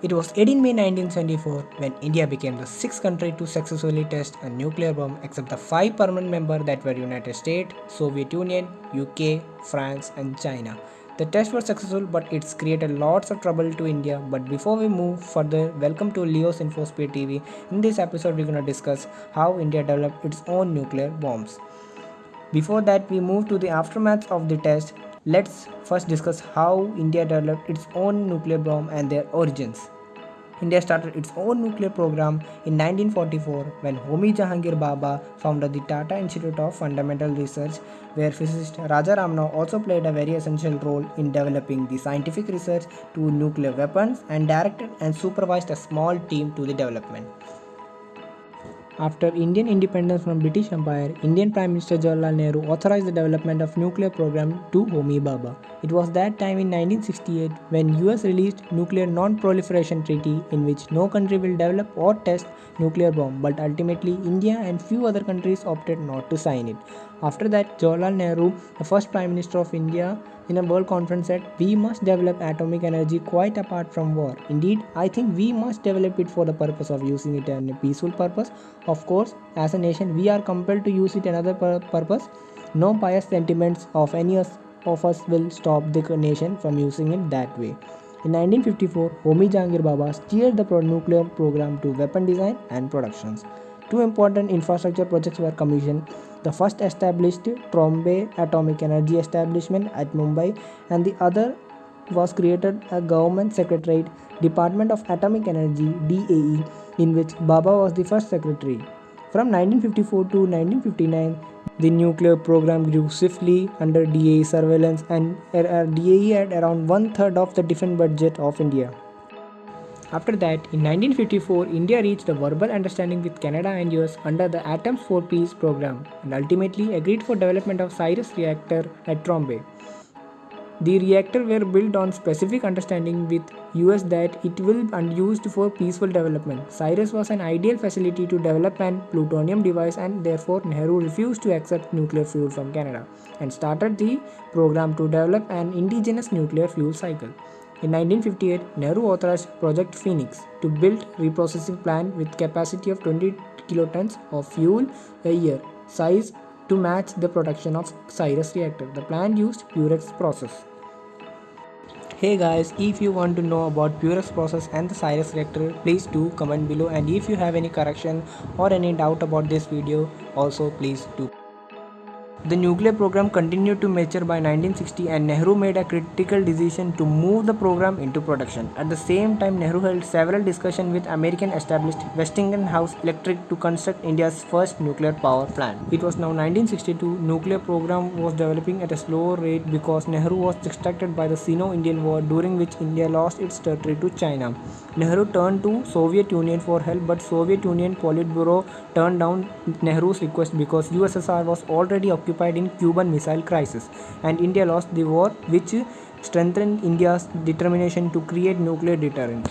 It was 18 May 1974 when India became the sixth country to successfully test a nuclear bomb except the five permanent members that were United States, Soviet Union, UK, France and China. The test was successful but it's created lots of trouble to India. But before we move further, welcome to Leo's InfoSpeed TV. In this episode we're going to discuss how India developed its own nuclear bombs. Before that we move to the aftermath of the test. Let's first discuss how India developed its own nuclear bomb and their origins. India started its own nuclear program in 1944 when Homi Jahangir Baba founded the Tata Institute of Fundamental Research, where physicist Raja Ramrao also played a very essential role in developing the scientific research to nuclear weapons and directed and supervised a small team to the development. After Indian independence from British Empire, Indian Prime Minister Jawaharlal Nehru authorized the development of nuclear program to Homi Bhabha. It was that time in 1968 when US released Nuclear Non-Proliferation Treaty in which no country will develop or test nuclear bomb, but ultimately India and few other countries opted not to sign it. After that, Jawaharlal Nehru, the first Prime Minister of India, in a world conference said, "We must develop atomic energy quite apart from war. Indeed, I think we must develop it for the purpose of using it in a peaceful purpose. Of course, as a nation, we are compelled to use it another purpose. No biased sentiments of any of us will stop the nation from using it that way." In 1954, Homi Jahangir Baba steered the nuclear program to weapon design and productions. Two important infrastructure projects were commissioned. The first established Trombay Atomic Energy Establishment at Mumbai, and the other was created a government secretariat, Department of Atomic Energy (DAE), in which Baba was the first secretary. From 1954 to 1959, the nuclear program grew swiftly under DAE surveillance, and DAE had around one-third of the defense budget of India. After that, in 1954, India reached a verbal understanding with Canada and US under the Atoms for Peace program and ultimately agreed for development of Cyrus reactor at Trombay. The reactor were built on specific understanding with US that it will be used for peaceful development. Cyrus was an ideal facility to develop an plutonium device, and therefore Nehru refused to accept nuclear fuel from Canada and started the program to develop an indigenous nuclear fuel cycle. In 1958, Nehru authorized Project Phoenix to build reprocessing plant with capacity of 20 kilotons of fuel a year, size to match the production of Cyrus reactor. The plant used Purex process. Hey guys, if you want to know about Purex process and the Cyrus reactor, please do comment below, and if you have any correction or any doubt about this video, also please do. The nuclear program continued to mature by 1960, and Nehru made a critical decision to move the program into production. At the same time, Nehru held several discussions with American established Westinghouse Electric to construct India's first nuclear power plant. It was now 1962. Nuclear program was developing at a slow rate because Nehru was distracted by the Sino-Indian War, during which India lost its territory to China. Nehru turned to Soviet Union for help, but Soviet Union Politburo turned down Nehru's request because USSR was already occupied in Cuban Missile Crisis, and India lost the war, which strengthened India's determination to create nuclear deterrent.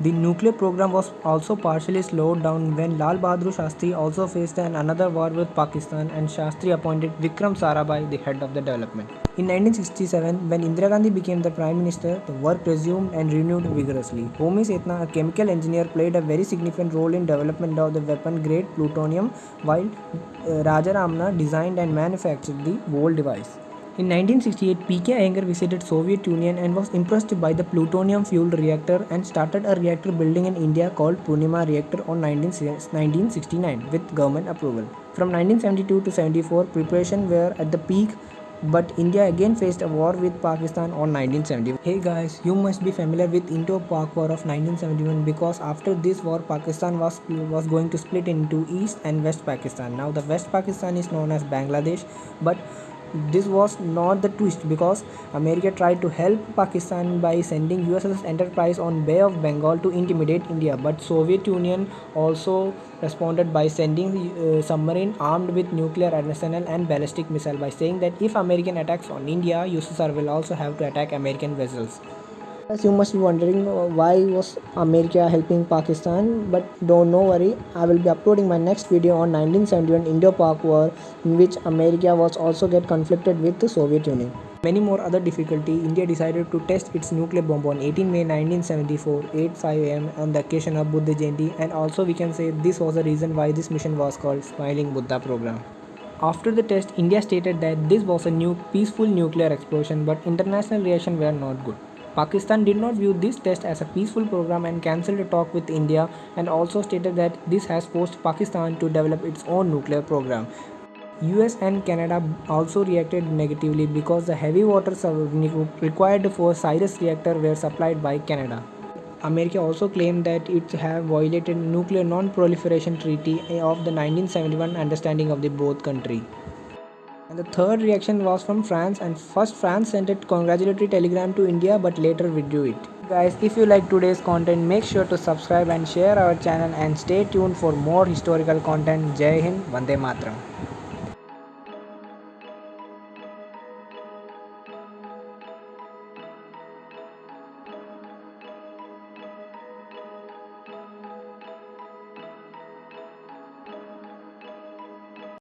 The nuclear program was also partially slowed down when Lal Bahadur Shastri also faced another war with Pakistan, and Shastri appointed Vikram Sarabhai the head of the development. In 1967, when Indira Gandhi became the Prime Minister, the work resumed and renewed vigorously. Homi Setna, a chemical engineer, played a very significant role in development of the weapon-grade plutonium, while Raja Ramna designed and manufactured the whole device. In 1968, P.K. Iyengar visited Soviet Union and was impressed by the plutonium-fueled reactor and started a reactor building in India called Purnima Reactor on 1969 with government approval. From 1972 to 74, preparations were at the peak, but India again faced a war with Pakistan on 1970. Hey guys, you must be familiar with Indo-Pak War of 1971 because after this war, Pakistan was going to split into East and West Pakistan. Now the West Pakistan is known as Bangladesh, but this was not the twist because America tried to help Pakistan by sending USS Enterprise on Bay of Bengal to intimidate India, but Soviet Union also responded by sending submarine armed with nuclear arsenal and ballistic missile by saying that if American attacks on India, USSR will also have to attack American vessels. As you must be wondering why was America helping Pakistan, but don't worry, I will be uploading my next video on 1971 Indo-Pak War, in which America was also get conflicted with the Soviet Union. Many more other difficulty, India decided to test its nuclear bomb on 18 May 1974, 8:05 am on the occasion of Buddha Jayanti, and also we can say this was the reason why this mission was called Smiling Buddha program. After the test, India stated that this was a new peaceful nuclear explosion, but international reaction were not good. Pakistan did not view this test as a peaceful program and cancelled a talk with India, and also stated that this has forced Pakistan to develop its own nuclear program. US and Canada also reacted negatively because the heavy water required for Cyrus reactor were supplied by Canada. America also claimed that it have violated nuclear non-proliferation treaty of the 1971 understanding of the both country. And the third reaction was from France, and first France sent a congratulatory telegram to India but later withdrew it. Guys, if you like today's content, make sure to subscribe and share our channel and stay tuned for more historical content. Jai Hind, Vande Matram.